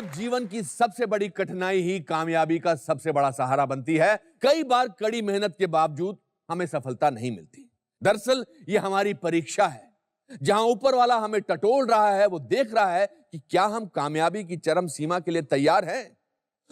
दोस्तों, जीवन की सबसे बड़ी कठिनाई ही कामयाबी का सबसे बड़ा सहारा बनती है। कई बार कड़ी मेहनत के बावजूद हमें सफलता नहीं मिलती। दरअसल ये हमारी परीक्षा है, जहां ऊपर वाला हमें टटोल रहा है। वो देख रहा है कि क्या हम कामयाबी की चरम सीमा के लिए तैयार हैं।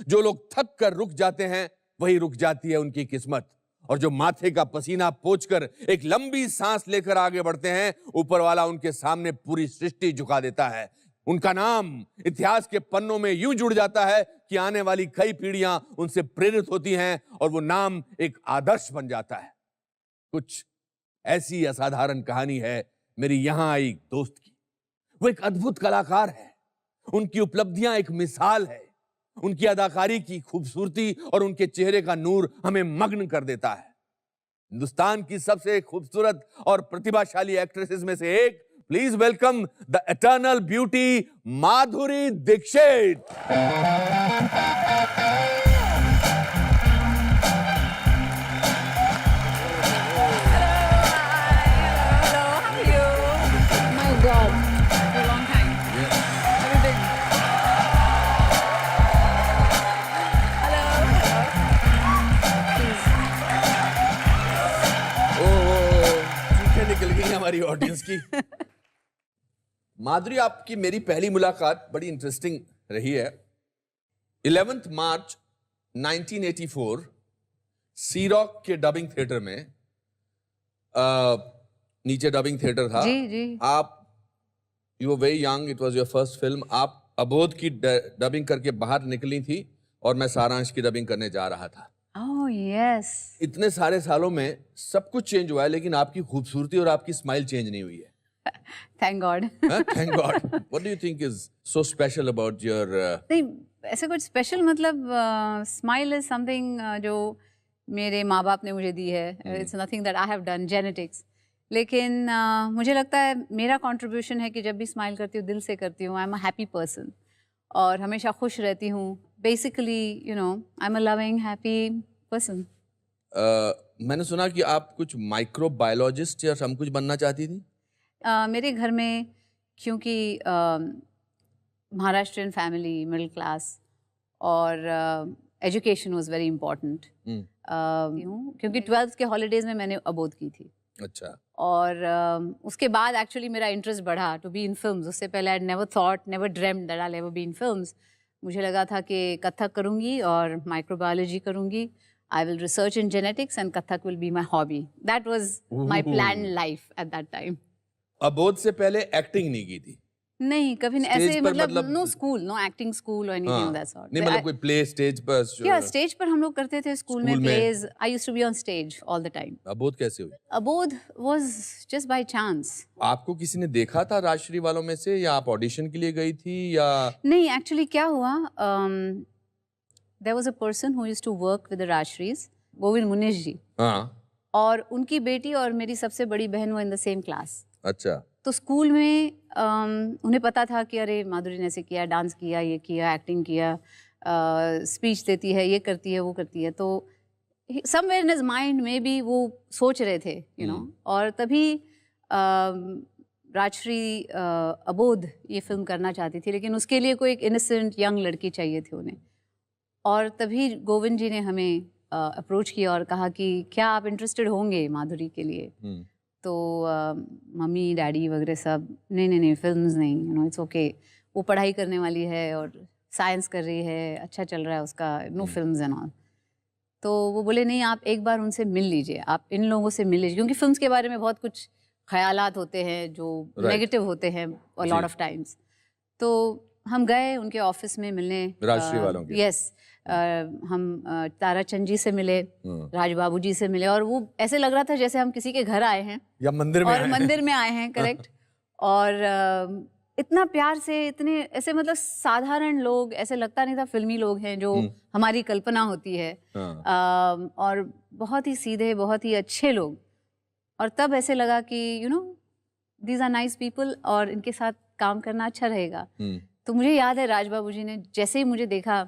जो लोग थक कर रुक जाते हैं, वही रुक जाती है उनकी किस्मत। और जो माथे का पसीना पोंछकर एक लंबी सांस लेकर आगे बढ़ते हैं, ऊपर वाला उनके सामने पूरी सृष्टि झुका देता है। उनका नाम इतिहास के पन्नों में यूं जुड़ जाता है कि आने वाली कई पीढ़ियां उनसे प्रेरित होती हैं और वो नाम एक आदर्श बन जाता है। कुछ ऐसी असाधारण कहानी है मेरी यहां आई दोस्त की। वो एक अद्भुत कलाकार है। उनकी उपलब्धियां एक मिसाल है। उनकी अदाकारी की खूबसूरती और उनके चेहरे का नूर हमें मग्न कर देता है। हिंदुस्तान की सबसे खूबसूरत और प्रतिभाशाली एक्ट्रेसेस में से एक, please welcome the eternal beauty Madhuri Dixit. निकल गई हमारी ऑडियंस की। माधुरी, आपकी मेरी पहली मुलाकात बड़ी इंटरेस्टिंग रही है। 11 मार्च 1984 सी रॉक के डबिंग थिएटर में, नीचे डबिंग थिएटर था। जी। आप, you were very young, it was your first film. आप अबोध की डबिंग करके बाहर निकली थी और मैं सारांश की डबिंग करने जा रहा था। Oh, yes. इतने सारे सालों में सब कुछ चेंज हुआ है, लेकिन आपकी खूबसूरती और आपकी स्माइल चेंज नहीं हुई है। Thank God. Thank God. What do you think is so special about your? नहीं, ऐसा कुछ स्पेशल मतलब स्माइल इज समथिंग जो मेरे माँ बाप ने मुझे दी है। It's nothing that I have done, genetics. लेकिन मुझे लगता है मेरा कंट्रीब्यूशन है कि जब भी स्माइल करती हूँ दिल से करती हूँ। I am a happy person और हमेशा खुश रहती हूँ। Basically you know I am a loving happy person. मैंने सुना कि आप कुछ माइक्रोबायोलॉजिस्ट या सब कुछ बनना चाहती थी। मेरे घर में, क्योंकि महाराष्ट्रियन फैमिली, मिडिल क्लास, और एजुकेशन वाज वेरी इम्पोर्टेंट। क्योंकि 12th के हॉलीडेज में मैंने अबोध की थी। अच्छा। और उसके बाद एक्चुअली मेरा इंटरेस्ट बढ़ा टू बी इन फिल्म्स। उससे पहले I never thought, never dreamed that I will ever be in films. मुझे लगा था कि कथक करूँगी और माइक्रोबायोलॉजी करूँगी। I will research in genetics and Kathak will be my hobby. That was my planned life at that time. अबोध से पहले एक्टिंग नहीं की थी? नहीं, कभी नहीं। ऐसे मतलब no school, no acting school और एनीथिंग ऑफ दैट सॉर्ट। नहीं, मतलब कोई प्ले स्टेज पर? या स्टेज पर हम लोग करते थे स्कूल में plays. I used to be on stage all the time. Abodh कैसे हुई? अबोध वाज जस्ट बाय चांस। आपको किसी ने देखा था राजश्री वालों में से, या आप ऑडिशन के लिए गई थी, या? नहीं, एक्चुअली क्या हुआ, there was a person who used to work with the Rajshris, Govind Munish जी। हाँ। और उनकी बेटी और मेरी सबसे बड़ी बहन वो इन द सेम क्लास। अच्छा। तो स्कूल में उन्हें पता था कि अरे माधुरी ने ऐसे किया, डांस किया, ये किया, एक्टिंग किया, स्पीच देती है, ये करती है, वो करती है। तो समवेयर इन हिज माइंड में भी वो सोच रहे थे, यू नो। और तभी राजश्री अबोध ये फिल्म करना चाहती थी, लेकिन उसके लिए कोई एक इनोसेंट यंग लड़की चाहिए थी उन्हें। और तभी गोविंद जी ने हमें अप्रोच किया और कहा कि क्या आप इंटरेस्टेड होंगे माधुरी के लिए। तो मम्मी डैडी वगैरह सब, नहीं फिल्म्स नहीं, यू नो इट्स ओके। वो पढ़ाई करने वाली है और साइंस कर रही है, अच्छा चल रहा है उसका, नो फिल्म्स एंड ऑल। तो वो बोले नहीं, आप एक बार उनसे मिल लीजिए, आप इन लोगों से मिल लीजिए, क्योंकि फिल्म्स के बारे में बहुत कुछ ख्यालात होते हैं जो नेगेटिव होते हैं लॉट ऑफ टाइम्स। तो हम गए उनके ऑफिस में मिलने, राजश्री वालों के। यस। हम ताराचंद जी से मिले, राज बाबू जी से मिले, और वो ऐसे लग रहा था जैसे हम किसी के घर आए हैं या मंदिर में, और मंदिर में आए हैं, करेक्ट। और इतना प्यार से, इतने ऐसे मतलब साधारण लोग, ऐसे लगता नहीं था फिल्मी लोग हैं जो हमारी कल्पना होती है। और बहुत ही सीधे, बहुत ही अच्छे लोग। और तब ऐसे लगा कि you know these are nice people और इनके साथ काम करना अच्छा रहेगा। तो मुझे याद है राज बाबू जी ने जैसे ही मुझे देखा,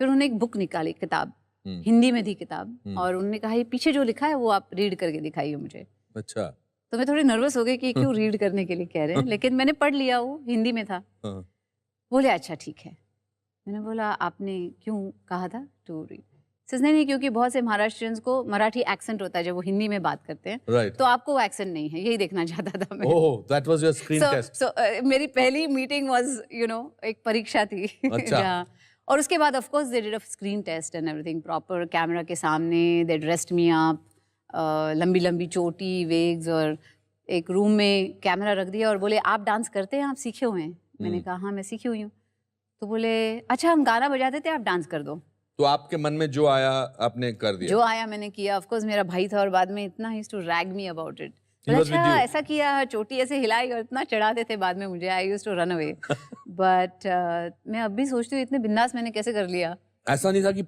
फिर उन्होंने एक बुक निकाली, किताब, हिंदी में थी किताब, और उन्होंने कहा ये पीछे जो लिखा है वो आप रीड करके दिखाइए मुझे। अच्छा। तो मैं थोड़ी नर्वस हो गई कि क्यों रीड करने के लिए कह रहे हैं, लेकिन मैंने पढ़ लिया, वो हिंदी में था। बोले अच्छा ठीक है। मैंने बोला आपने क्यों कहा था टू रीड? नहीं, क्योंकि बहुत से महाराष्ट्रियंस को मराठी एक्सेंट होता है जब वो हिंदी में बात करते हैं, राइट। तो आपको वो एक्सेंट नहीं है, यही देखना चाहता था मैं। Oh, that was your screen test. So मेरी पहली मीटिंग वाज एक परीक्षा थी अच्छा। जहाँ, और उसके बाद of course they did a screen test and everything, proper camera के सामने दे ड्रेस्ड मी अप, लंबी लंबी चोटी, वेग्स, और एक रूम में कैमरा रख दिया और बोले आप डांस करते हैं, आप सीखे हुए हैं? मैंने कहा हाँ मैं सीखी हुई हूँ। तो बोले अच्छा हम गाना बजाते थे, आप डांस कर दो। तो आपके मन में जो आया आपने कर दिया? जो आया मैंने किया। ऑफ कोर्स मेरा भाई था और बाद में इतना ही to rag me about it, He was with अच्छा you? ऐसा किया, चोटी ऐसे हिलाई, और इतना चढ़ाते थे बाद में मुझे, I used to run away. But मैं अब भी सोचती हूँ इतने बिंदास मैंने कैसे कर लिया। ऐसा नहीं था कि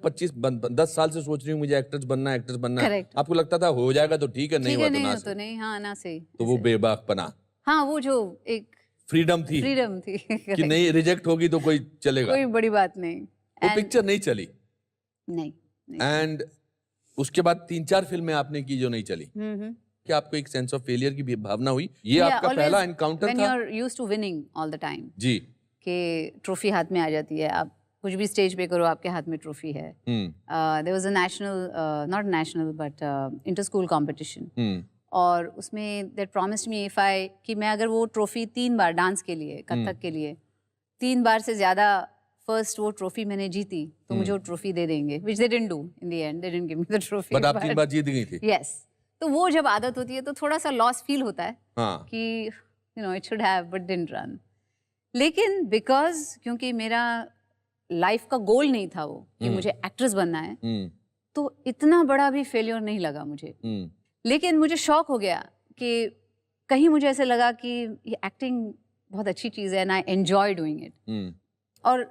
10 साल से सोच रही हूँ मुझे एक्ट्रेस बनना है, एक्ट्रेस बनना है? Correct. आपको लगता था हो जाएगा तो ठीक है, नहीं हुआ तो ना नहीं सही। तो नहीं, हाँ ना सही। तो वो बेबाकपना, हाँ वो जो एक फ्रीडम थी फ्रीडम थी कि नहीं, रिजेक्ट होगी तो कोई चलेगा। कोई बड़ी बात नहीं। वो पिक्चर नहीं चली, नहीं। एंड उसके बाद 3-4 फिल्में आपने की जो नहीं चली। क्या आपको एक सेंस ऑफ फेलियर की भी भावना हुई? ये आपका पहला एनकाउंटर था? When you're used to winning all the time, जी, कि ट्रॉफी हाथ में आ जाती है, आप कुछ भी स्टेज पे करो आपके हाथ में ट्रॉफी है। There was a national, not national but inter school competition, और उसमें that promised me if I, कि मैं अगर वो ट्रॉफी 3 बार डांस के लिए, कथक के लिए 3 बार से ज्यादा फर्स्ट वो ट्रॉफी मैंने जीती तो मुझे वो ट्रॉफी दे देंगे, which they didn't do in the end, they didn't give me the trophy. But आप 3 बार जीत गई थी। यस, तो वो जब आदत होती है तो थोड़ा सा लॉस फील होता है, हाँ। कि it should have but didn't run. लेकिन बिकॉज क्योंकि मेरा लाइफ का गोल नहीं था वो कि मुझे एक्ट्रेस बनना है, तो इतना बड़ा भी फेलियर नहीं लगा मुझे। लेकिन मुझे शौक हो गया कि कहीं मुझे ऐसे लगा कि ये एक्टिंग बहुत अच्छी चीज़ है and I enjoy doing it. और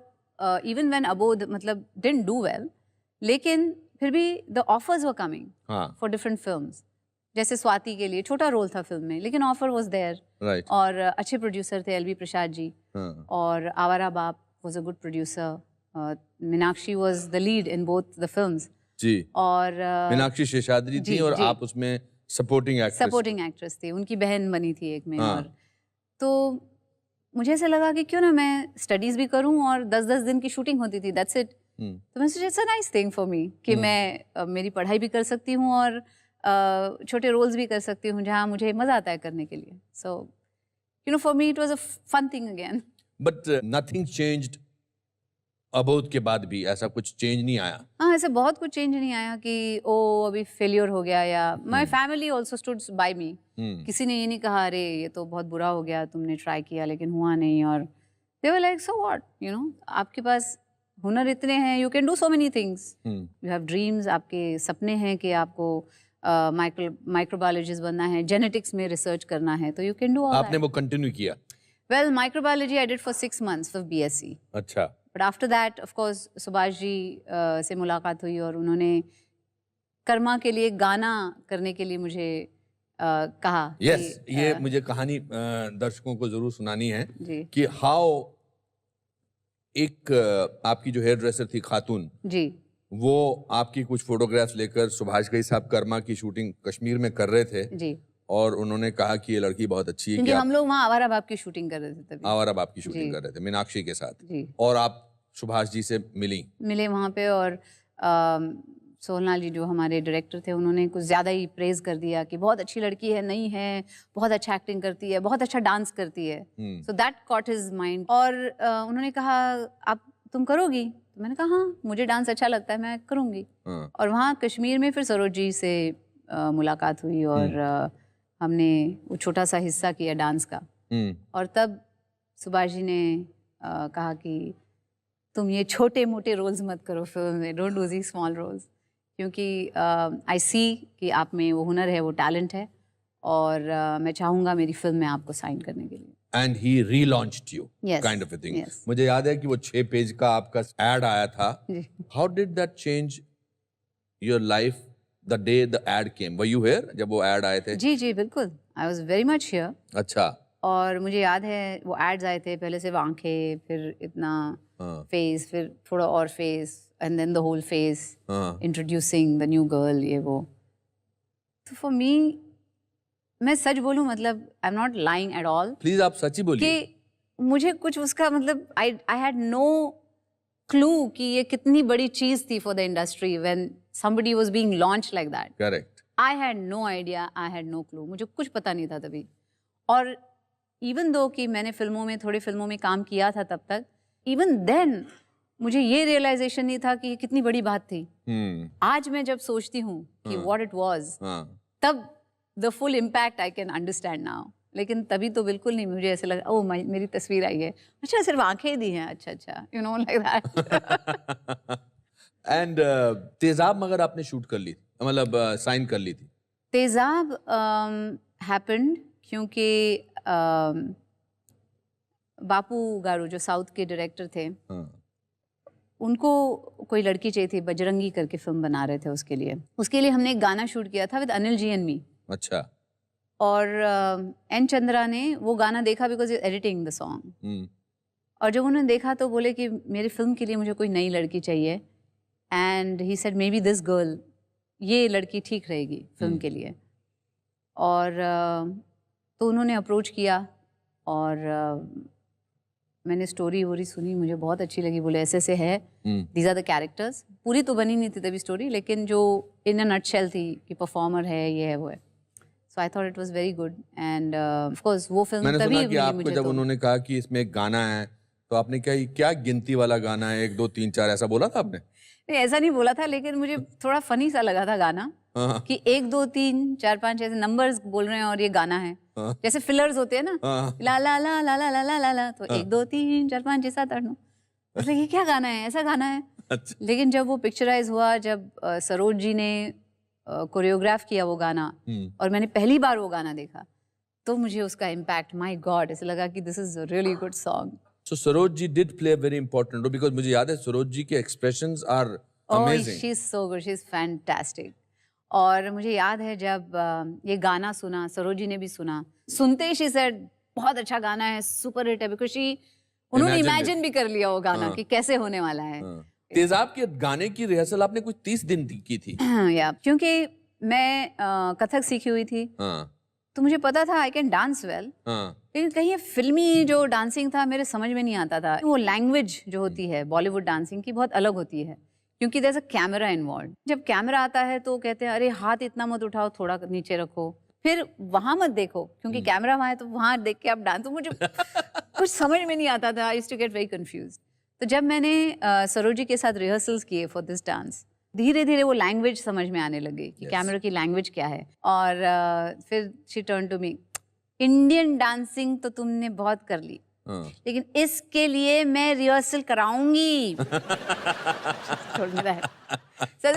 इवन व्हेन अबोध मतलब डिडंट डू वेल, लेकिन फिर भी the offers were coming for different films. जैसे स्वाति के लिए छोटा रोल था फिल्म में, लेकिन ऑफर वाज देयर, राइट। और अच्छे प्रोड्यूसर थे एलवी प्रसाद जी, और Awara Baap was a good producer, Meenakshi was the lead in both the films जी। और मीनाक्षी शेषाद्री थी और जी। आप उसमें सपोर्टिंग एक्ट्रेस थी, उनकी बहन बनी थी एक में। हाँ। और तो मुझे ऐसा लगा कि क्यों ना मैं स्टडीज भी करूं, और 10-10 दिन की शूटिंग होती थी, दैट्स इट। तो मैं सोचा it's a nice thing for me कि मैं मेरी पढ़ाई भी कर सकती हूँ और छोटे रोल्स भी कर सकती हूँ जहाँ मुझे मजा आता है करने के लिए। So for me it was a fun thing again. But nothing changed. Abodh के बाद भी ऐसा कुछ चेंज नहीं आया? हाँ, ऐसे बहुत कुछ चेंज नहीं आया कि ओ अभी फेलियर हो गया, या my family also stood by me. किसी ने ये नहीं कहा अरे ये तो बहुत बुरा हो गया, तुमने ट्राई किया लेकिन हुआ नहीं, और दे वर लाइक सो व्हाट, आपके पास हुनर इतने हैं, you can do so many things, you have dreams, आपके सपने हैं कि आपको माइक्रोबायोलॉजिस्ट बनना है, जेनेटिक्स में रिसर्च करना है, तो you can do all that. आपने वो कंटिन्यू किया? Well, microbiology I did for 6 months for BSc। अच्छा। But after that of course Subhash ji से मुलाकात हुई और उन्होंने कर्मा के लिए गाना करने के लिए मुझे कहा। यस, ये मुझे कहानी दर्शकों को जरूर सुनानी है जी कि हाउ एक आपकी जो हेयर ड्रेसर थी खातून, जी वो आपकी कुछ फोटोग्राफ्स लेकर सुभाष घई साहब कर्मा की शूटिंग कश्मीर में कर रहे थे, जी, और उन्होंने कहा कि ये लड़की बहुत अच्छी है, क्योंकि कि हम लोग वहाँ आवारा बाप की शूटिंग कर रहे थे तभी। आवारा बाप की जी। शूटिंग कर रहे थे मीनाक्षी के साथ, जी, और आप सुभाष जी से मिले वहाँ पे, और सोहनलाल जी जो हमारे डायरेक्टर थे उन्होंने कुछ ज़्यादा ही प्रेज कर दिया कि बहुत अच्छी लड़की है, नहीं है, बहुत अच्छा एक्टिंग करती है, बहुत अच्छा डांस करती है। So that cot his mind. और उन्होंने कहा आप तुम करोगी? तो मैंने कहा हाँ, मुझे डांस अच्छा लगता है, मैं करूँगी। और वहाँ कश्मीर में फिर सरोज जी से मुलाकात हुई, और हमने वो छोटा सा हिस्सा किया डांस का, और तब सुभाष जी ने कहा कि तुम ये छोटे मोटे रोल्स मत करो फिल्म में, don't do the small roles, क्योंकि आई सी कि आप में वो हुनर है, वो टैलेंट है, और मैं चाहूँगा मेरी फिल्म में आपको साइन करने के लिए। And he relaunched you, Yes, kind of a thing. yes. मुझे याद है कि वो 6 पेज का आपका एड आया था। How did that change your life the day the ad came? Were you here जब वो एड आए थे? जी जी बिल्कुल, I was very much here. अच्छा। और मुझे याद है वो एड्स आए थे, पहले सिर्फ आंखें, फिर इतना फेस, फिर थोड़ा और face, and then the whole face, introducing the new girl, ये वो। तो फॉर मी, मैं सच बोलूं, मतलब I am not lying at all, please आप सच ही बोलिए। कि मुझे कुछ उसका मतलब आई हैड नो क्लू कि ये कितनी बड़ी चीज थी for the industry when somebody was being launched like that. Correct. I had no idea, I had no clue. मुझे कुछ पता नहीं था तभी। और even though कि मैंने थोड़ी फिल्मों में काम किया था तब तक, even then मुझे ये realization नहीं था कि ये कितनी बड़ी बात थी। आज मैं जब सोचती हूँ कि what it was, तब the full impact I can understand now. लेकिन तभी तो बिल्कुल नहीं, मुझे ऐसे लगा ओह मेरी तस्वीर आई है, अच्छा सिर्फ आंखें दी हैं, अच्छा you know like that. And तेजाब मगर आपने शूट कर ली थी, मतलब साइन कर ली थी? तेजाब हैपेंड क्योंकि बापू गारू जो साउथ के डायरेक्टर थे, उनको कोई लड़की चाहिए थी, बजरंगी करके फिल्म बना रहे थे उसके लिए हमने एक गाना शूट किया था with Anil ji and me. अच्छा। और एन चंद्रा ने वो गाना देखा बिकॉज एडिटिंग द सॉन्ग, और जब उन्होंने देखा तो बोले कि मेरी फिल्म के लिए मुझे कोई नई लड़की चाहिए, and he said may be this girl, ये लड़की ठीक रहेगी फिल्म के लिए। और तो उन्होंने अप्रोच किया और मैंने स्टोरी वोरी सुनी, मुझे बहुत अच्छी लगी। बोले ऐसे ऐसे है, दीज आर द कैरेक्टर्स। पूरी तो बनी नहीं थी तभी स्टोरी, लेकिन जो इन अ नटशेल थी कि परफॉर्मर है, ये है, वो है। So I thought it was very good and of course वो फिल्म मैंने तभी सुना कि आपको मुझे जब तो उन्होंने कहा कि इसमें एक गाना है तो आपने क्या गिनती वाला गाना है, 1 2 3 4 ऐसा बोला था आपने? नहीं, ऐसा नहीं बोला था, लेकिन मुझे थोड़ा फनी सा लगा था गाना कि 1 2 3 4 5 ऐसे नंबर्स बोल रहे हैं और ये गाना है, जैसे फिलर्स होते हैं ना, ला ला ला ला ला ला ला ला, तो 1 2 3 4 5 6 7 8 9, मतलब ये क्या गाना है, ऐसा गाना है। अच्छा। लेकिन जब वो पिक्चराइज हुआ, जब सरोज जी ने कोरियोग्राफ किया वो गाना, और मैंने पहली बार वो गाना देखा, तो मुझे उसका इम्पैक्ट, माय गॉड, ऐसे लगा कि this is a really good song. So Saroj ji did play a very important role because मुझे याद है सरोज जी के expressions are amazing. She is so good, she is fantastic. और मुझे याद है जब ये गाना सुना, सरोज जी ने भी सुना, सुनते ही शी सेड बहुत अच्छा गाना है, सुपर हिट है, बिकॉज उन्होंने इमेजिन भी कर लिया वो गाना कि कैसे होने वाला है। तेजाब के गाने की रिहर्सल आपने कुछ 30 दिन की थी? या क्योंकि मैं कथक सीखी हुई थी, तो मुझे पता था आई कैन डांस वेल, लेकिन कहीं ये फिल्मी जो डांसिंग था मेरे समझ में नहीं आता था। वो लैंग्वेज जो होती है बॉलीवुड डांसिंग की बहुत अलग होती है, क्योंकि there is a camera involve. जब कैमरा आता है तो कहते हैं अरे हाथ इतना मत उठाओ, थोड़ा नीचे रखो, फिर वहां मत देखो क्योंकि कैमरा वहां है, तो वहां देख के आप डांस, तो मुझे कुछ समझ में नहीं आता था। I used to get very confused. तो जब मैंने सरोजी के साथ रिहर्सल्स किए फॉर दिस डांस, धीरे धीरे वो लैंग्वेज समझ में आने लगी कि कैमरा की लैंग्वेज क्या है। और फिर she turn to me, Indian dancing तो तुमने बहुत कर ली, लेकिन इसके लिए मैं रिहर्सल कराऊंगी।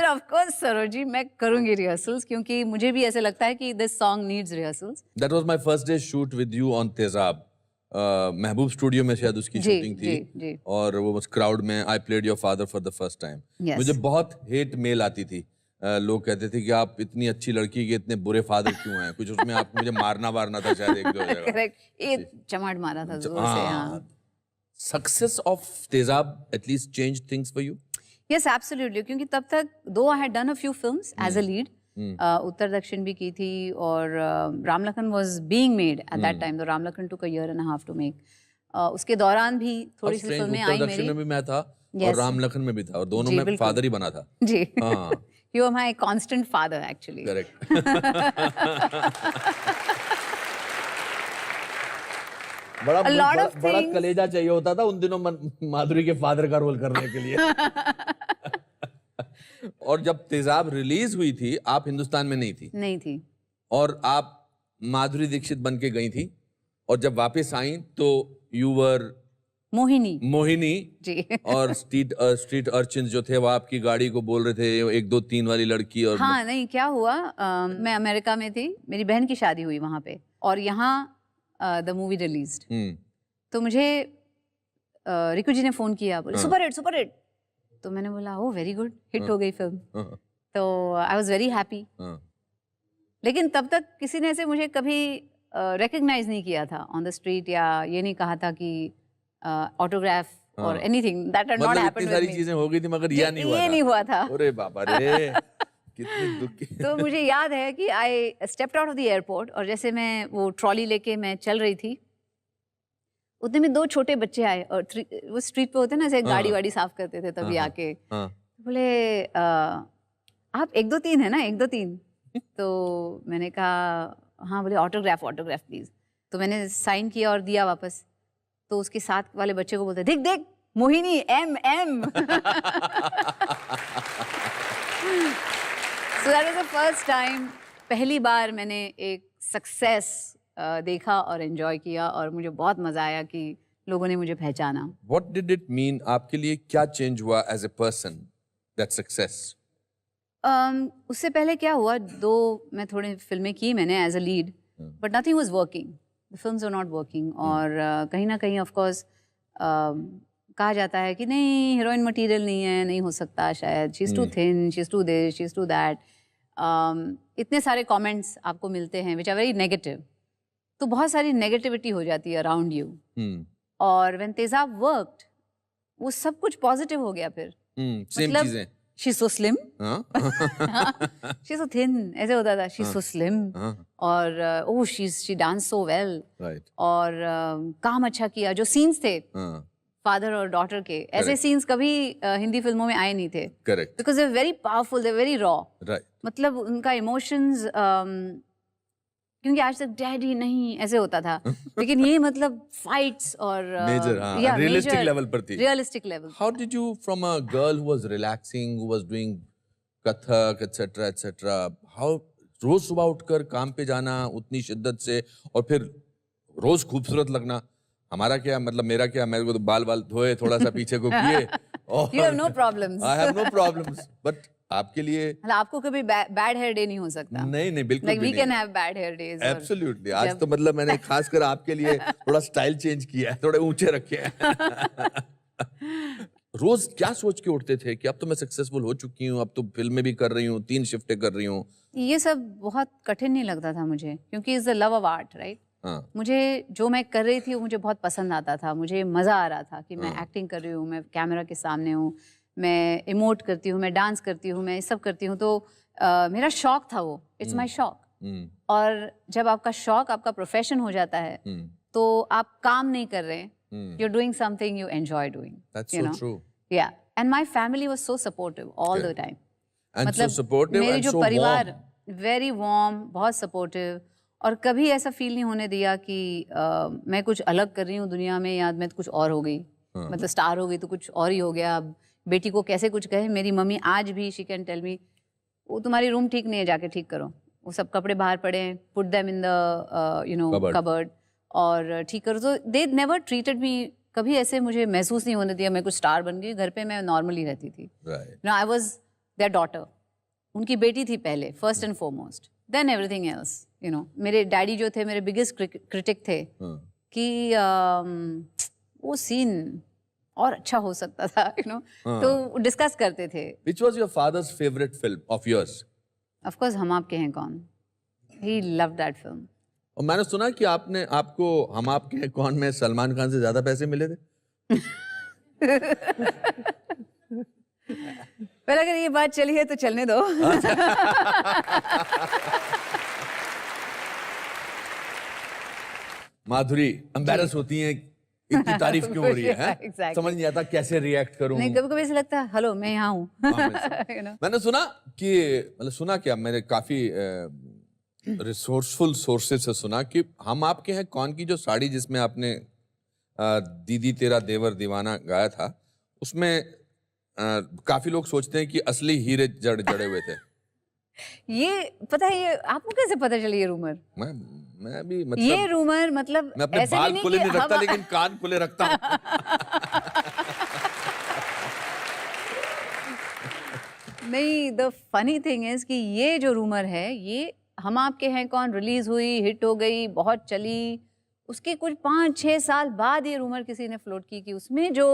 ऑफ कोर्स सरोजी, मैं करूंगी रिहर्सल्स, क्योंकि मुझे भी ऐसे लगता है कि this song needs rehearsals. That was my first day shoot with you on तेजाब। महबूब स्टूडियो में शायद उसकी शूटिंग थी। जी। और वो उस क्राउड में I played your father for the first time. मुझे बहुत हेट मेल आती थी, लोग कहते थे कि आप इतनी अच्छी लड़की के इतने बुरे फादर क्यों हैं, कुछ उसमें आप मुझे मारना था शायद 1 2 जगह। करेक्ट, एक चमाट मारा था जोर से। हाँ। सक्सेस ऑफ तेजाब at least changed things for you? Yes, absolutely, क्योंकि तब तक दो I had done a few films as a lead, Uttar Dakshin भी की थी, और Ram Lakhan was being made at that time, तो रामलखन टुक अ year and a half to make। उसके दौरान भी थोड़ी सी फिल्में आई उत्तर दक्षिण में भी मैं था और रामलखन में भी था, और दोनों में फादर ही बना था। जी। हाँ। You are my constant father actually. Correct. बड़ा कलेजा चाहिए होता था उन दिनों माधुरी के फादर का रोल करने के लिए। और जब तेजाब रिलीज हुई थी, आप हिंदुस्तान में नहीं थी, और आप माधुरी दीक्षित बन के गई थी, और जब वापस आई तो यू वर मोहिनी जी। और स्ट्रीट अर्चिन्स जो थे वो आपकी गाड़ी को बोल रहे थे 1 2 3 वाली लड़की। और हाँ, नहीं, क्या हुआ, मैं अमेरिका में थी, मेरी बहन की शादी हुई वहां पे, और यहाँ द मूवी रिलीज्ड, तो मुझे रिकू जी ने फोन किया, बोले सुपर हिट। तो मैंने बोला ओ वेरी गुड, हिट हो गई फिल्म, तो आई वाज वेरी हैप्पी। लेकिन तब तक किसी ने ऐसे मुझे कभी रिकॉग्नाइज नहीं किया था ऑन द स्ट्रीट, या ये नहीं कहा था कि ऑटोग्राफ और anything, that had not happened with me. सारी चीजें हो गई थी मगर ये नहीं हुआ था। अरे बाबा रे, कितनी दुख की। तो मुझे याद है कि I stepped out of the airport, और जैसे मैं वो ट्रॉली लेके मैं चल रही थी, उतने में 2 छोटे बच्चे आए और वो स्ट्रीट पे होते हैं ना, ऐसे गाड़ी वाड़ी साफ करते थे तभी हाँ, आके हाँ। बोले आप 1 2 3 है ना, 1 2 3। तो मैंने कहा हाँ। बोले ऑटोग्राफ प्लीज। तो मैंने साइन किया और दिया वापस। तो उसके साथ वाले बच्चे को बोलते देख देख Mohini M। So that was the first time, पहली बार मैंने एक सक्सेस देखा और एंजॉय किया और मुझे बहुत मजा आया कि लोगों ने मुझे पहचाना। What did it mean? आपके लिए क्या चेंज हुआ as a person, that success? उससे पहले क्या हुआ, मैं थोड़ी फिल्में की मैंने as a lead, but nothing was working, the films were not working. और कहीं ना कहीं ऑफ कोर्स कहा जाता है कि नहीं हीरोइन मटेरियल नहीं है, नहीं हो सकता शायद, she is too thin, she is too this, she is too that. इतने सारे कमेंट्स आपको मिलते हैं विच आर वेरी नेगेटिव, तो बहुत सारी नेगेटिविटी हो जाती है अराउंड यू। और व्हेन तेजाब वर्कड, वो सब कुछ पॉजिटिव हो गया फिर। सेम मतलब चीजें। शी इज सो स्लिम, हाँ? शी इज सो थिन, ऐसे होता था, शी इज सो स्लिम। और ओह she dance so well. Right. और काम अच्छा किया, जो सीन्स थे फादर और डॉटर के, ऐसे सीन्स कभी हिंदी फिल्मों में आए नहीं थे। Correct. Because they very powerful, they very raw. Right. मतलब उनका इमोशंस, क्योंकि आज तक डैडी नहीं ऐसे होता था, लेकिन ये मतलब फाइट्स और मेजर, हाँ, रियलिस्टिक लेवल पर थी। Realistic level. How did you, from a girl who was relaxing, who was doing Kathak etc., how रोज सुबह उठकर काम पे जाना उतनी शिद्दत से और फिर रोज खूबसूरत लगना, हमारा क्या मतलब, मेरा क्या, मेरे को तो बाल धोए, थोड़ा सा पीछे को किए और You have no problems. I have no problems, but आपके लिए मतलब आपको कभी बैड हेयर डे नहीं हो सकता? नहीं बिल्कुल Like भी we नहीं। can have bad hair days. Absolutely. आज तो मतलब मैंने खासकर आपके लिए थोड़ा स्टाइल चेंज किया है, थोड़े ऊंचे रखे हैं। रोज क्या सोच के उठते थे कि अब तो मैं सक्सेसफुल हो चुकी हूँ, अब तो फिल्में भी कर रही हूँ, 3 शिफ्टें कर रही हूँ? ये सब बहुत कठिन नहीं लगता था मुझे, क्योंकि is the love of art, right? हाँ। मुझे जो मैं कर रही थी वो मुझे बहुत पसंद आता था, मुझे मज़ा आ रहा था कि मैं एक्टिंग कर रही हूँ, मैं कैमरा के सामने हूँ, मैं इमोट करती हूँ, मैं डांस करती हूँ, मैं ये सब करती हूँ। तो मेरा शौक था वो, इट्स माई शौक। और जब आपका शौक आपका प्रोफेशन हो जाता है तो आप काम नहीं कर रहे, you are doing something you enjoy doing, That's you so know. true. या and my family was so supportive all the time. And so supportive मेरी and जो so परिवार warm. वेरी वार्म, बहुत सपोर्टिव, और कभी ऐसा फील नहीं होने दिया कि मैं कुछ अलग कर रही हूँ दुनिया में, या मैं कुछ और हो गई, मतलब स्टार हो गई तो कुछ और ही हो गया। अब बेटी को कैसे कुछ कहे, मेरी मम्मी आज भी शी कैन टेल मी, वो तुम्हारी रूम ठीक नहीं है, जाके ठीक करो, वो सब कपड़े बाहर पड़े हैं, put them in the you know cupboard और ठीक करो। तो दे नेवर ट्रीटेड मी, कभी ऐसे मुझे महसूस नहीं होने दिया मैं कुछ स्टार बन गई। घर पे मैं नॉर्मली रहती थी। Right. I was their daughter, उनकी बेटी थी पहले, first and foremost, then everything else, you know. मेरे डैडी जो थे मेरे बिगेस्ट क्रिटिक थे कि वो सीन और अच्छा हो सकता था, यू नो। तो डिस्कस करते थे। Which was your father's favorite film of yours? Of course हम आपके हैं कौन, ही लव्ड दैट फिल्म। और मैंने सुना कि आपको हम आपके हैं कौन में सलमान खान से ज्यादा पैसे मिले थे। पर अगर ये बात चली है तो चलने दो। माधुरी एम्बैरस होती हैं, इतनी तारीफ क्यों हो रही है? Exactly. समझ नहीं आता कैसे रिएक्ट करूं। नहीं, कभी कभी ऐसा लगता है हेलो मैं यहाँ हूँ। You know? मैंने सुना कि, मतलब सुना क्या, मैंने काफी रिसोर्सफुल सोर्सेज से सुना कि हम आपके हैं कौन की जो साड़ी जिसमें आपने दीदी तेरा देवर दीवाना गाया था, उसमें काफी लोग सोचते हैं कि असली हीरे जड़े हुए थे। ये पता है, ये आपको कैसे पता चली ये रूमर? मैं भी मतलब ये रूमर मतलब मैं अपने ऐसे भी बाल नहीं खुले कि नहीं रखता, हम- लेकिन कान खुले रखता हूँ। नहीं, द फनी थिंग इज कि ये जो रूमर है, ये हम आपके हैं कौन रिलीज हुई, हिट हो गई, बहुत चली, उसके कुछ 5-6 साल बाद ये रूमर किसी ने फ्लोट की कि उसमें जो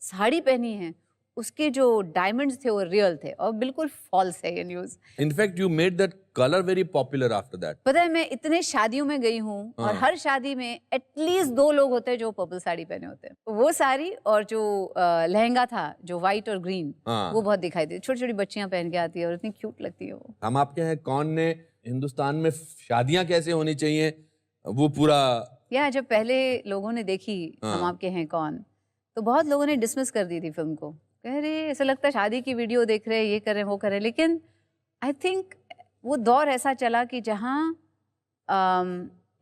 साड़ी पहनी है उसके जो डायमंड्स थे वो रियल थे, और बिल्कुल फॉल्स है ये news. In fact you made that colour very popular after that. पता है, मैं इतने शादियों में गई हूँ और हर शादी में एटलीस्ट 2 लोग होते हैं जो पर्पल साड़ी पहने होते हैं। वो साड़ी और जो लहंगा था जो व्हाइट और ग्रीन, वो बहुत दिखाई देती, छोटी छोटी बच्चियां पहन के आती है और इतनी क्यूट लगती है वो। हम आपके हैं कौन ने हिंदुस्तान में शादियां कैसे होनी चाहिए वो पूरा या जब पहले लोगों ने देखी हम आपके हैं कौन, तो बहुत लोगों ने डिसमिस कर दी थी फिल्म को, कह रहे ऐसा लगता है शादी की वीडियो देख रहे हैं, ये कर रहे हैं वो कर रहे हैं। लेकिन आई थिंक वो दौर ऐसा चला कि जहाँ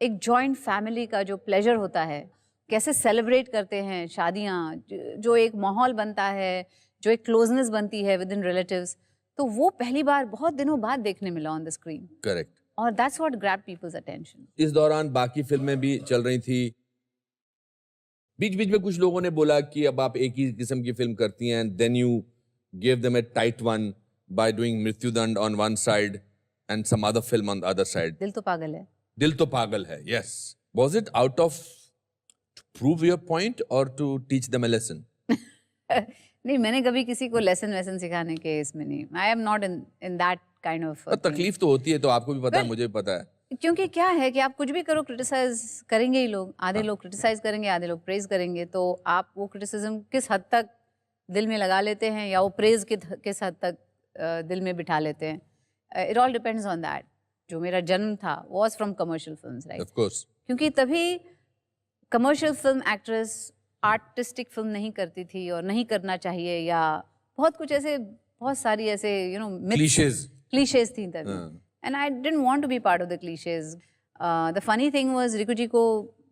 एक जॉइंट फैमिली का जो प्लेजर होता है, कैसे सेलिब्रेट करते हैं शादियाँ, जो एक माहौल बनता है, जो एक क्लोजनेस बनती है विद इन रिलेटिव्स, तो वो पहली बार बहुत दिनों बाद देखने मिला ऑन द स्क्रीन। करेक्ट। और that's what grab people's attention. इस दौरान बाकी फिल्में भी चल रही थी, बीच बीच में कुछ लोगों ने बोला कि अब आप एक ही किस्म की फिल्म करती हैं, then you give them a tight one by doing Mrityudand on one side and some other film on the other side. Dil To Pagal Hai. Dil To Pagal Hai, yes. Was it out of to prove your point और to teach them a lesson? नहीं, मैंने कभी किसी को lesson वेसन सिखाने के इसमें नहीं, आई am not in that kind of. तकलीफ तो होती है, तो आपको भी पता है, मुझे भी पता है। क्योंकि क्या है कि आप कुछ भी करो क्रिटिसाइज करेंगे ही लोग, आधे लोग क्रिटिसाइज करेंगे, आधे लोग प्रेज करेंगे, तो आप वो क्रिटिसिज्म किस हद तक दिल में लगा लेते हैं या वो प्रेज किस हद तक दिल में बिठा लेते हैं, it all depends on that. जो मेरा जन्म था was from commercial films, right? Of course. क्योंकि तभी commercial film actress artistic film नहीं करती थी और नहीं करना चाहिए, या बहुत कुछ ऐसे, बहुत सारी ऐसे क्लीशेज थी तभी। And I didn't want to be part of the cliches. The funny thing was, Riku जी को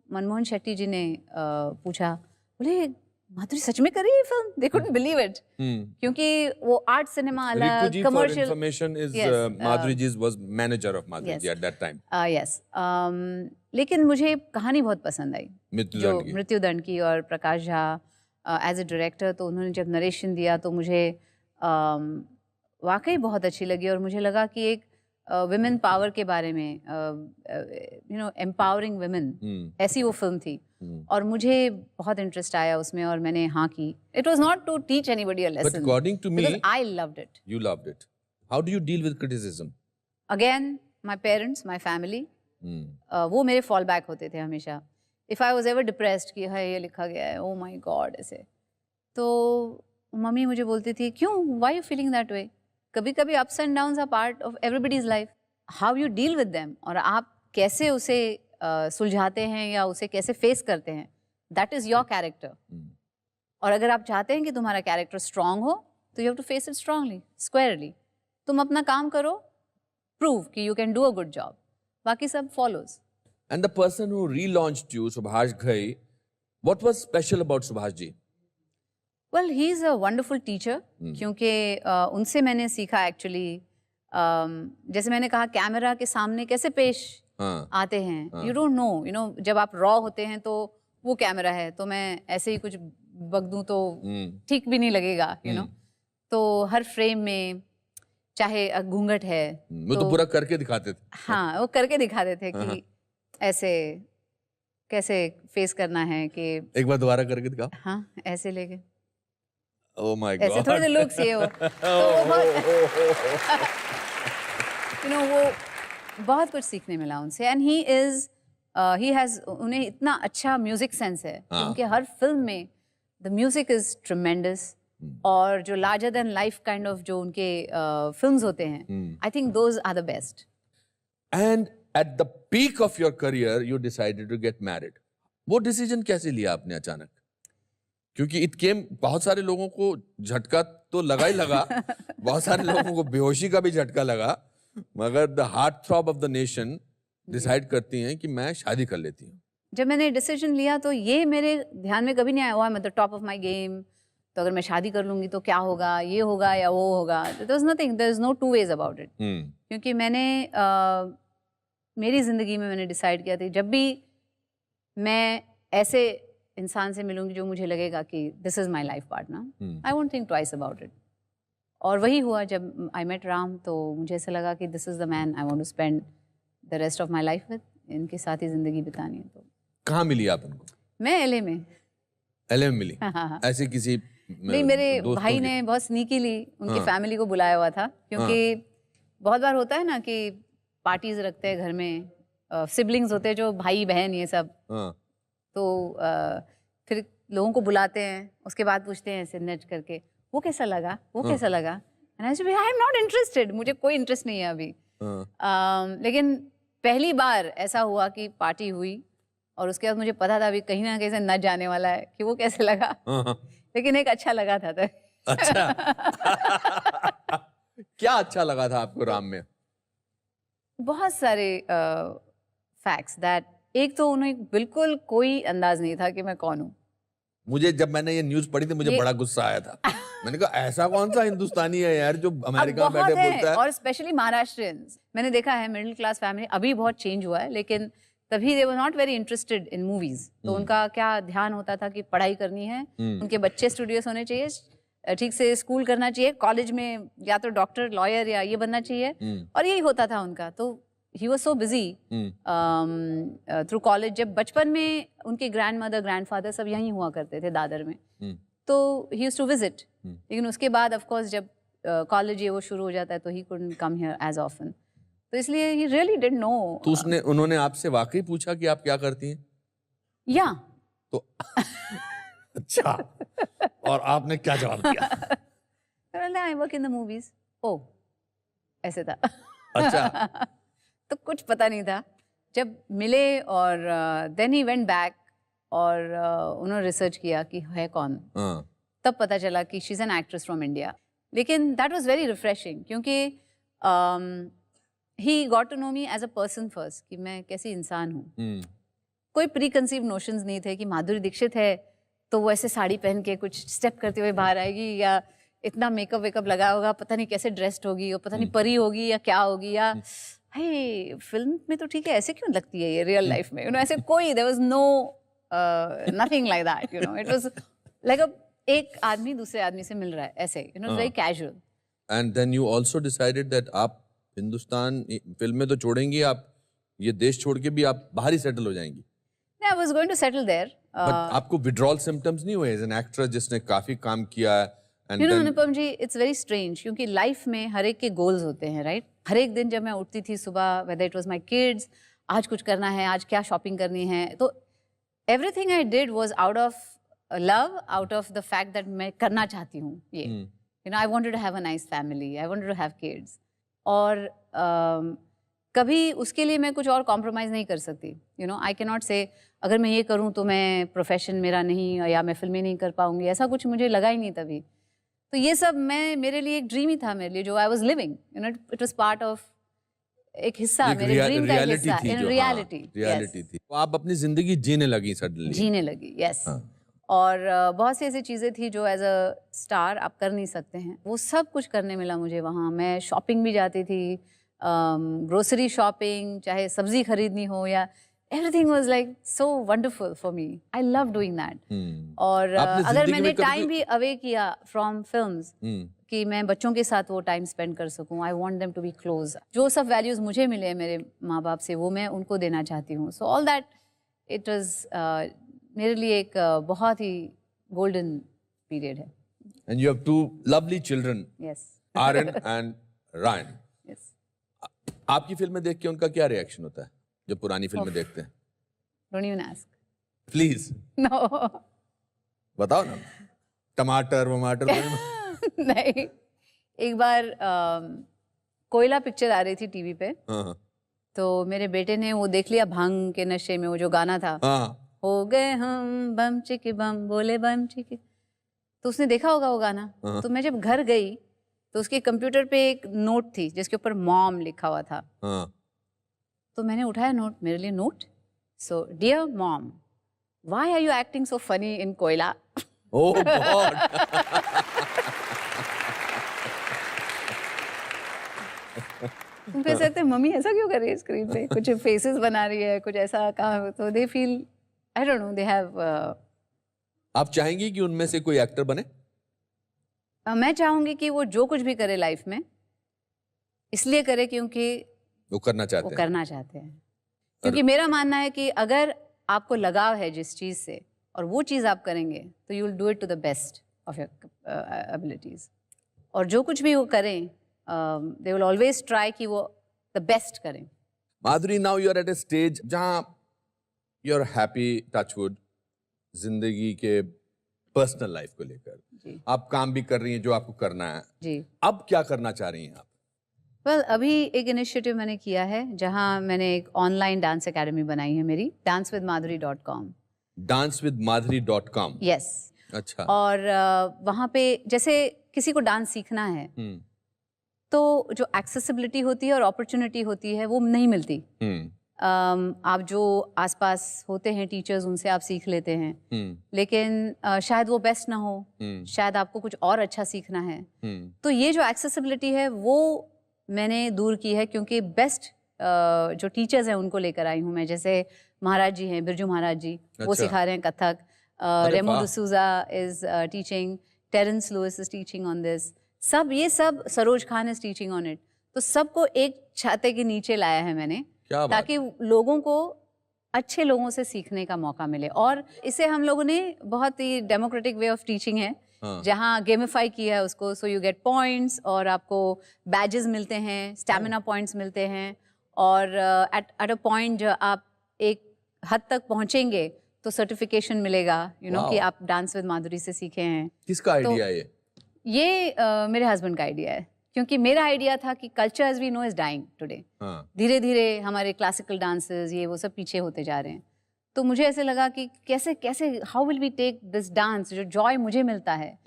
मनमोहन शेट्टी जी ने पूछा, बोले माधुरी सच में करी ये film? They couldn't believe it. क्योंकि वो आर्ट सिनेमा अलग, commercial. information is Madhuri ji was manager of Madhuri ji at that time. Yes. लेकिन मुझे कहानी बहुत पसंद आई, जो मृत्युदंड की, और Prakash Jha as a director, तो उन्होंने जब नरेशन दिया तो मुझे वाकई बहुत अच्छी लगी, और मुझे लगा कि एक विमेन पावर के बारे में, एम्पावरिंग विमेन, ऐसी वो फिल्म थी। और मुझे बहुत इंटरेस्ट आया उसमें, और मैंने हाँ की। It was not to teach anybody a lesson, But according to me, I loved it. You loved it. How do you deal with criticism? Again my parents, my family, वो मेरे फॉल बैक होते थे हमेशा। If I was ever depressed कि हाय ये लिखा गया है, ओ माय गॉड, ऐसे, तो मम्मी मुझे बोलती थी, क्यों, why you feeling that way? कभी कभी ups and downs are part of everybody's life, how you deal with them, और आप कैसे उसे सुलझाते हैं या उसे कैसे फेस करते हैं, दैट इज योर कैरेक्टर। और अगर आप चाहते हैं कि तुम्हारा कैरेक्टर स्ट्रांग हो, तो you have to face it strongly, squarely. तुम अपना काम करो, प्रूव कि you can do a good job, बाकी सब follows. And the person who relaunched you, Subhash Ghai, what was special about Subhash ji? Well he is a wonderful teacher, क्योंकि उनसे मैंने सीखा एक्चुअली, जैसे मैंने कहा, कैमरा के सामने कैसे पेश आते हैं, यू डोंट नो, जब आप रॉ होते हैं तो वो कैमरा है, तो मैं ऐसे ही कुछ बक दूं तो ठीक भी नहीं लगेगा, तो हर फ्रेम में, चाहे घूंघट है, वो तो पूरा करके दिखाते थे। हाँ, वो करके दिखाते थे कि ऐसे कैसे फेस करना है, कि एक बार दोबारा करके दिखाओ। हाँ, ऐसे लेके, Oh my God. ऐसे थोड़े से लुक्स ये हो, तो वो बहुत कुछ सीखने मिला उनसे। एंड ही हैज, उन्हें इतना अच्छा म्यूजिक सेंस है, क्योंकि हर फिल्म में द म्यूजिक इज ट्रेमेंडस, और जो larger than life kind of जो उनके फिल्म्स होते हैं, I think those are the best. And at the peak of your career, you decided to get married. वो डिसीजन कैसे लिया आपने अचानक? क्योंकि इट केम, बहुत सारे लोगों को झटका तो लगा ही लगा, बहुत सारे लोगों को बेहोशी का भी झटका लगा, मगर the heart throb of the nation decide करती हैं कि मैं शादी कर लेती हूँ। जब मैंने डिसीजन लिया तो ये मेरे ध्यान में कभी नहीं आया, मैं the top of my game, तो अगर मैं शादी कर लूंगी तो क्या होगा, ये होगा या वो होगा। There was nothing, there is no two ways about it. क्योंकि मैंने मेरी जिंदगी में मैंने डिसाइड किया था, जब भी मैं ऐसे इंसान से मिलूंगी जो मुझे लगेगा कि this is my life partner, I won't think twice about it. और वही हुआ, जब आई मेट राम, तो मुझे ऐसा लगा कि this is the man I want to spend the rest of my life with, इनके साथ ही जिंदगी बितानी है। तो कहाँ मिली आप उनको? मैं एलए में। एलए में मिली? ऐसे किसी नहीं, मेरे भाई ने बहुत स्नीकीली उनकी फैमिली को बुलाया हुआ था, क्योंकि बहुत बार होता है ना कि पार्टीज रखते हैं घर में, सिबलिंग्स होते हैं जो भाई बहन ये सब, तो फिर लोगों को बुलाते हैं, उसके बाद पूछते हैं ऐसे नच करके, वो कैसा लगा, वो कैसा लगा, and I said I am not interested, मुझे कोई इंटरेस्ट नहीं है अभी। लेकिन पहली बार ऐसा हुआ कि पार्टी हुई और उसके बाद मुझे पता था अभी कहीं ना कहीं से न जाने वाला है कि वो कैसे लगा। हाँ। लेकिन एक अच्छा लगा था तो। अच्छा। क्या अच्छा लगा था आपको राम में? बहुत सारे फैक्ट्स दैट, एक तो उन्हें बिल्कुल कोई अंदाज नहीं था कि मैं कौन हूँ। मुझे जब मैंने ये न्यूज पढ़ी थी मुझे ये- बड़ा गुस्सा आया था। मैंने कहा ऐसा कौन सा हिंदुस्तानी है यार जो अब अमेरिका में बहुत बैठे है, बोलता है। और स्पेशली महाराष्ट्रियंस मैंने देखा है, मिडिल क्लास फैमिली, अभी बहुत चेंज हुआ है, लेकिन तभी they were not very interested in movies. तो उनका क्या ध्यान होता था कि पढ़ाई करनी है, उनके बच्चे स्टूडियस होने चाहिए, ठीक से स्कूल करना चाहिए, कॉलेज में या तो डॉक्टर, लॉयर या ये बनना चाहिए, और यही होता था उनका। तो he was so busy through college. जब बचपन में उनके ग्रैंडमदर, ग्रैंडफादर सब यहीं हुआ करते थे दादर में, तो ही यूज्ड टू विजिट। लेकिन उसके बाद ऑफ कोर्स जब कॉलेज ये वो शुरू हो जाता है तो he couldn't come here as often. तो इसलिए ही रियली डिडंट नो। तो उन्होंने आपसे वाकई पूछा कि आप क्या करती हैं? या तो अच्छा, और आपने क्या जवाब दिया? I work in the movies. Oh, ऐसे था। अच्छा। तो कुछ पता नहीं था। जब मिले और देन ही वेंट बैक और उन्होंने रिसर्च किया कि है कौन, हाँ। तब पता चला कि she is an actress from India. लेकिन दैट वाज वेरी रिफ्रेशिंग, क्योंकि he got to know me as a person first, कि मैं कैसी इंसान हूँ। कोई प्री कंसीव नोशंस नहीं थे कि माधुरी दीक्षित है तो वो ऐसे साड़ी पहन के कुछ स्टेप करते हुए बाहर आएगी, या इतना मेकअप वेकअप लगा होगा, पता नहीं कैसे ड्रेस्ड होगी, और पता नहीं परी होगी या क्या होगी, या हे फिल्म में तो ठीक है, ऐसे क्यों लगती है ये रियल लाइफ में, ऐसे कोई, there was no nothing like that, it was like a एक आदमी दूसरे आदमी से मिल रहा है ऐसे, very casual. And then you also decided that आप हिंदुस्तान फिल्में तो छोड़ेंगी, आप ये देश छोड़ के भी आप बाहर ही सेटल हो जाएंगी। I was going to settle there. But आपको विड्रॉल सिम्टम्स नहीं हुए एज एन एक्ट्रेस जिसने काफी काम किया है? And Anupam ji, it's very strange, क्योंकि लाइफ में हर एक के गोल्स होते हैं, राइट? हर एक दिन जब मैं उठती थी सुबह, whether it was my kids, आज कुछ करना है, आज क्या शॉपिंग करनी है, तो everything I did was out of love, out of the fact that मैं करना चाहती हूँ ये, I wanted to have a nice family, I wanted to have kids. और कभी उसके लिए मैं कुछ और कॉम्प्रोमाइज़ नहीं कर सकती। आई कैन नॉट से अगर मैं ये करूँ तो मैं प्रोफेशन मेरा नहीं, या मैं फिल्में नहीं कर पाऊंगी, ऐसा कुछ मुझे लगा ही नहीं तभी। तो ये सब मेरे लिए एक ड्रीम ही था, मेरे लिए जो I was living, it was part of एक हिस्सा, मेरे ड्रीम का एक हिस्सा, इन रियलिटी थी। तो आप अपनी जिंदगी जीने लगी सडनली? जीने लगी, यस। और बहुत सी ऐसी चीज़ें थी जो एज अ स्टार आप कर नहीं सकते हैं, वो सब कुछ करने मिला मुझे वहाँ। मैं शॉपिंग भी जाती थी, ग्रोसरी शॉपिंग, चाहे सब्जी खरीदनी हो, या everything was like so wonderful for me. I love doing that. और अगर मैंने टाइम भी अवे किया फ्रॉम फिल्म्स कि मैं बच्चों के साथ वो टाइम स्पेंड कर सकूं, I want them to be close. जो सब वैल्यूज मुझे मिले हैं मेरे माँ बाप से, वो मैं उनको देना चाहती हूँ। So all that, it was मेरे लिए एक बहुत ही गोल्डन पीरियड है। And you have two lovely children, yes, Aryan and Ryan. Yes. आपकी फिल्में देख के उनका क्या रिएक्शन होता है जब पुरानी फिल्में देखते हैं? Don't even ask. Please no. बताओ ना, टमाटर वमाटर। नहीं, एक बार कोयला पिक्चर आ रही थी टीवी पे, हाँ। तो मेरे बेटे ने वो देख लिया, भांग के नशे में वो जो गाना था, हाँ। हो गए हम बम चिकी बम, बोले बम चिकी, तो उसने देखा होगा वो गाना। तो मैं जब घर गई तो उसके कंप्यूटर पे एक नोट थी जिसके ऊपर मॉम लिखा हुआ था। तो मैंने उठाया नोट, मेरे लिए note, so dear mom, why are you acting so funny in Koyla? Oh God. तुम कह सकते मम्मी ऐसा क्यों कर रही है स्क्रीन पे, कुछ फेसेस बना रही है, कुछ ऐसा कहा, तो they feel, I don't know, they have. आप चाहेंगी कि उनमें से कोई एक्टर बने? मैं चाहूंगी कि वो जो कुछ भी करे लाइफ में, इसलिए करे क्योंकि वो करना चाहते हैं। क्योंकि मेरा मानना है कि अगर आपको लगाव है जिस चीज से और वो चीज आप करेंगे तो you will do it to the best of your abilities. और जो कुछ भी वो करें, दे विल ऑलवेज ट्राई कि वो द बेस्ट करें। Madhuri, now you are at a stage जहां यू आर हैप्पी, टचवुड, जिंदगी के पर्सनल लाइफ को लेकर आप काम भी कर रही हैं जो आपको करना है जी। अब क्या करना चाह रही हैं आप? वेल अभी एक इनिशिएटिव मैंने किया है जहां मैंने एक ऑनलाइन डांस एकेडमी बनाई है मेरी, dancewithmadhuri.com. dancewithmadhuri.com. यस. अच्छा. और वहाँ पे जैसे किसी को डांस सीखना है तो जो एक्सेसिबिलिटी होती है और अपॉर्चुनिटी होती है वो नहीं मिलती. आप जो आसपास होते हैं टीचर्स उनसे आप सीख लेते हैं, लेकिन शायद वो बेस्ट ना हो, शायद आपको कुछ और अच्छा सीखना है. तो ये जो एक्सेसिबिलिटी है वो मैंने दूर की है, क्योंकि बेस्ट जो टीचर्स हैं उनको लेकर आई हूँ मैं. जैसे महाराज जी हैं, बिरजू महाराज जी, वो अच्छा. सिखा रहे हैं कथक. रेमो वाह. D'Souza is teaching, Terence Lewis is teaching on this. ये सब Saroj Khan is teaching on it. तो सबको एक छाते के नीचे लाया है मैंने, क्या बात. ताकि लोगों को अच्छे लोगों से सीखने का मौका मिले. और इसे हम लोगों ने बहुत ही डेमोक्रेटिक वे ऑफ टीचिंग है, जहाँ गेमिफाई किया है उसको. सो यू गेट पॉइंट्स और आपको बैजेस मिलते हैं, स्टैमिना पॉइंट्स मिलते हैं. और एट अ पॉइंट आप एक हद तक पहुंचेंगे तो सर्टिफिकेशन मिलेगा, यू नो, कि आप डांस विद माधुरी से सीखे हैं. किसका आइडिया है ये मेरे हस्बैंड का आइडिया है, क्योंकि मेरा आइडिया था कि culture as we know is dying today. धीरे धीरे हमारे क्लासिकल डांसेस ये वो सब पीछे होते जा रहे हैं. तो मुझे ऐसे लगा कि कैसे कैसे how will we take this dance, जो जॉय मुझे मिलता है.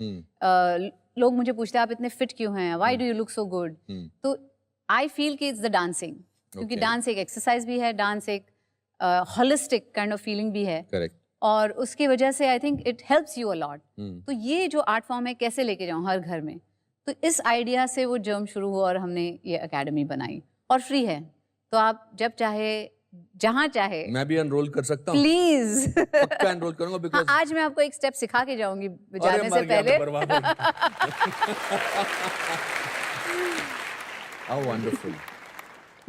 लोग मुझे पूछते हैं आप इतने फिट क्यों हैं, why do you look so good. तो आई फील कि इट्स द डांसिंग, क्योंकि डांस एक एक्सरसाइज भी है, डांस एक होलिस्टिक काइंड ऑफ फीलिंग भी है. करेक्ट. और उसकी वजह से I think it helps you a lot. तो ये जो आर्ट फॉर्म है कैसे लेके जाऊँ हर घर में, तो इस आइडिया से वो जर्म शुरू हुआ और हमने ये एकेडमी बनाई. और फ्री है, तो आप जब चाहे जहाँ चाहे. मैं भी एनरोल कर सकता हूँ? प्लीज. पक्का एनरोल करूंगा. बिकॉज़ आज मैं आपको एक स्टेप सिखा के जाऊंगी जाने से पहले. How wonderful.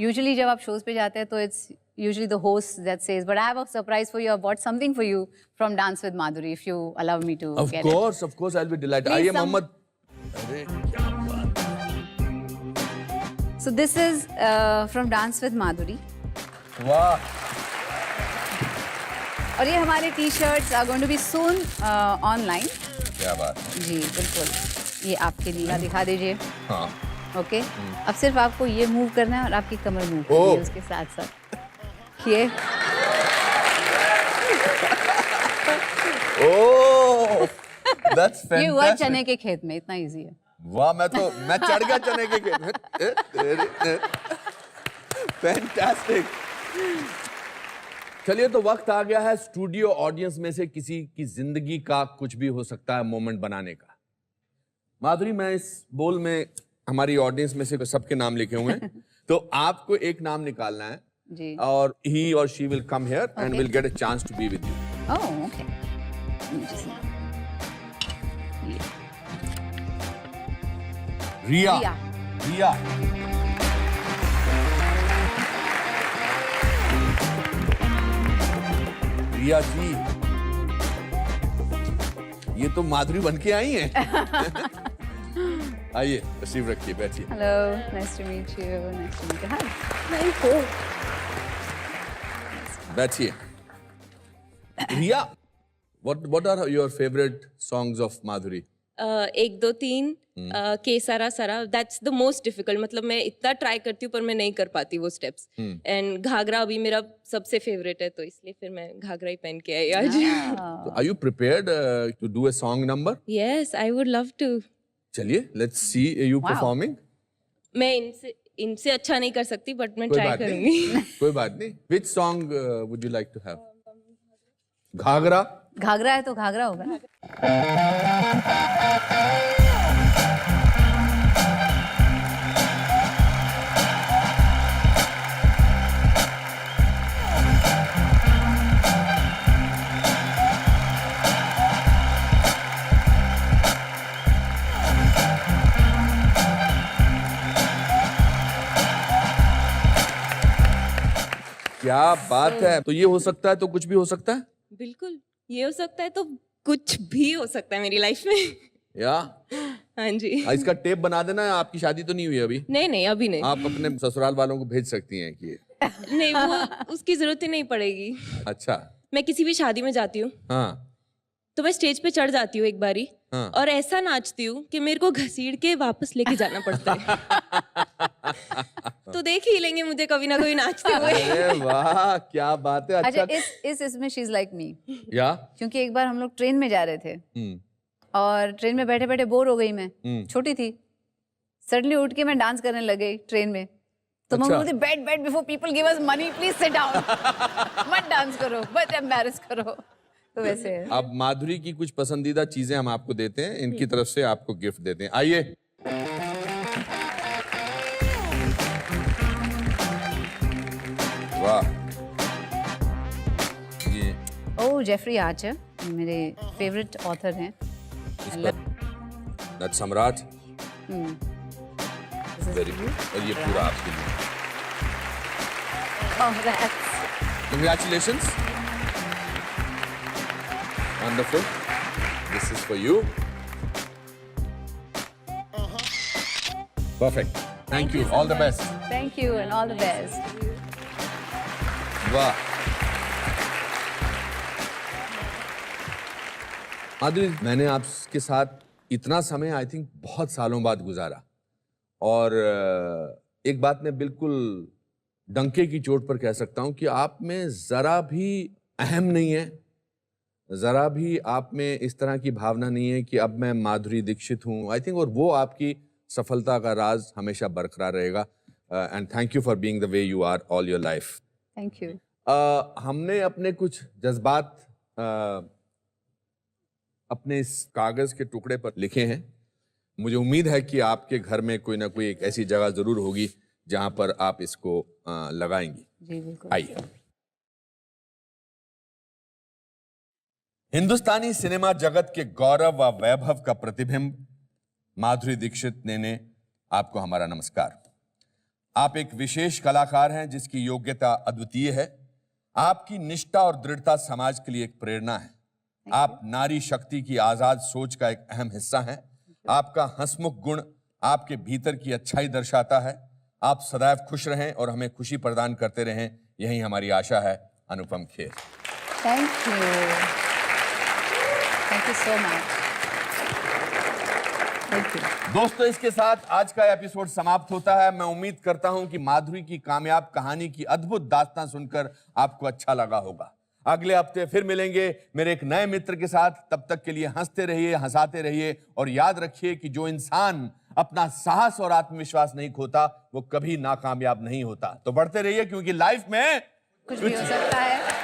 यूजुअली जब आप शोज पे जाते हैं तो it's usually the host that says, but I have a surprise for you. I bought something for you from Dance with Madhuri, if you allow me to get it. Of course, I'll be delighted. Please, I am Mohammed. अरे क्या बात. So this is from Dance with Madhuri. वाह. और ये हमारे T-shirts are going to be soon online. क्या बात. जी बिल्कुल. ये आपके नीला दिखा दीजिए. हाँ. ओके. अब सिर्फ आपको ये मूव करना है और आपकी कमर मूव करनी है उसके साथ साथ. ये ओह, that's fantastic. ये हुआ चने के खेत में, इतना इजी है. वाह, मैं चढ़ गया चने के खेत में. फैंटास्टिक. चलिए, तो वक्त आ गया है स्टूडियो ऑडियंस में से किसी की जिंदगी का कुछ भी हो सकता है मोमेंट बनाने का. माधुरी, मैं इस बोल में हमारी ऑडियंस में से सबके नाम लिखे हुए हैं. तो आपको एक नाम निकालना है जी. और he or she will come here and will get a chance to be with you. Oh, okay. रिया. रिया. रिया जी, ये तो माधुरी बन के आई हैं. आइए, तशरीफ रखिए, बैठिए. Hello, nice to meet you. Nice to meet you. Hi. Very cool. बैठिए. रिया, what are your favorite songs of Madhuri? 1 2 3 केसारा सारा. That's the most difficult. मतलब मैं इतना ट्राई करती हूँ पर मैं नहीं कर पाती वो स्टेप्स. एंड घाघरा अभी मेरा सबसे फेवरेट है, तो इसलिए फिर मैं घाघरा ही पहन के आई आज. So are you prepared to do a song number? Yes, I would love to. चलिए, let's see you Wow. performing. मैं इनसे अच्छा नहीं कर सकती, बट मैं कोई ट्राई बात नहीं. करूंगी. कोई बात नहीं. Which song would you like to have? Ghaghara. Ghaghara है तो घाघरा होगा ना. क्या बात है. तो ये हो सकता है तो कुछ भी हो सकता है. बिल्कुल, ये हो सकता है तो कुछ भी हो सकता है मेरी लाइफ में. या हाँ जी. इसका टेप बना देना. आपकी शादी तो नहीं हुई अभी? नहीं, अभी नहीं. आप अपने ससुराल वालों को भेज सकती हैं कि नहीं, वो उसकी जरूरत ही नहीं पड़ेगी. अच्छा. मैं किसी भी शादी में जाती हूँ हाँ. तो मैं स्टेज पे चढ़ जाती हूँ एक बारी. हाँ. और ऐसा नाचती हूँ कि मेरे को घसीट के वापस लेके जाना पड़ता है. तो देख ही लेंगे मुझे कभी ना कभी नाचते हुए। अरे वाह, क्या बात है। अच्छा, अच्छा, इसमें शी इज लाइक मी, या क्योंकि एक बार हम लोग ट्रेन में जा रहे थे और ट्रेन में बैठे बैठे बोर हो गई मैं, छोटी थी, सडनली उठ के मैं डांस करने लग गई ट्रेन में। तो मम्मी बोलती बैठ बैठ, before people give us money please sit down, मत डांस करो, मत एम्बैरेस करो। तो वैसे है। अब माधुरी की कुछ पसंदीदा चीजें हम आपको देते हैं, इनकी तरफ से आपको गिफ्ट देते हैं। आइए। वाह, ये ओह, जेफरी आर्चर मेरे फेवरेट ऑथर हैं। नट सम्राट, वेरी गुड। और ये पूरा आपके लिए। Congratulations. Wonderful. This is for you. Perfect. Thank you. All the best. Thank you and all the best. वाह। माधुरी, मैंने आपके साथ इतना समय आई थिंक बहुत सालों बाद गुजारा, और एक बात मैं बिल्कुल डंके की चोट पर कह सकता हूं कि आप में जरा भी अहम नहीं है, जरा भी आप में इस तरह की भावना नहीं है कि अब मैं माधुरी दीक्षित हूं। आई थिंक, और वो आपकी सफलता का राज हमेशा बरकरार रहेगा। And thank you for being the way you are all your life. Thank you. हमने अपने कुछ जज्बात अपने इस कागज के टुकड़े पर लिखे हैं। मुझे उम्मीद है कि आपके घर में कोई ना कोई एक ऐसी जगह जरूर होगी जहां पर आप इसको लगाएंगी। जी बिल्कुल। आइए। हिंदुस्तानी सिनेमा जगत के गौरव व वैभव का प्रतिबिंब माधुरी दीक्षित ने आपको हमारा नमस्कार। आप एक विशेष कलाकार हैं जिसकी योग्यता अद्वितीय है। आपकी निष्ठा और दृढ़ता समाज के लिए एक प्रेरणा है। आप नारी शक्ति की आजाद सोच का एक अहम हिस्सा हैं। आपका हंसमुख गुण आपके भीतर की अच्छाई दर्शाता है। आप सदैव खुश रहें और हमें खुशी प्रदान करते रहें, यही हमारी आशा है। Anupam Kher. Thank you so much. Thank you. दोस्तों, इसके साथ आज का एपिसोड समाप्त होता है। मैं उम्मीद करता हूं कि माधुरी की कामयाब कहानी की अद्भुत दास्तां सुनकर आपको अच्छा लगा होगा। अगले हफ्ते फिर मिलेंगे मेरे एक नए मित्र के साथ। तब तक के लिए हंसते रहिए, हंसाते रहिए, और याद रखिए कि जो इंसान अपना साहस और आत्मविश्वास नहीं खोता वो कभी नाकामयाब नहीं होता। तो बढ़ते रहिए, क्योंकि लाइफ में कुछ भी हो सकता है।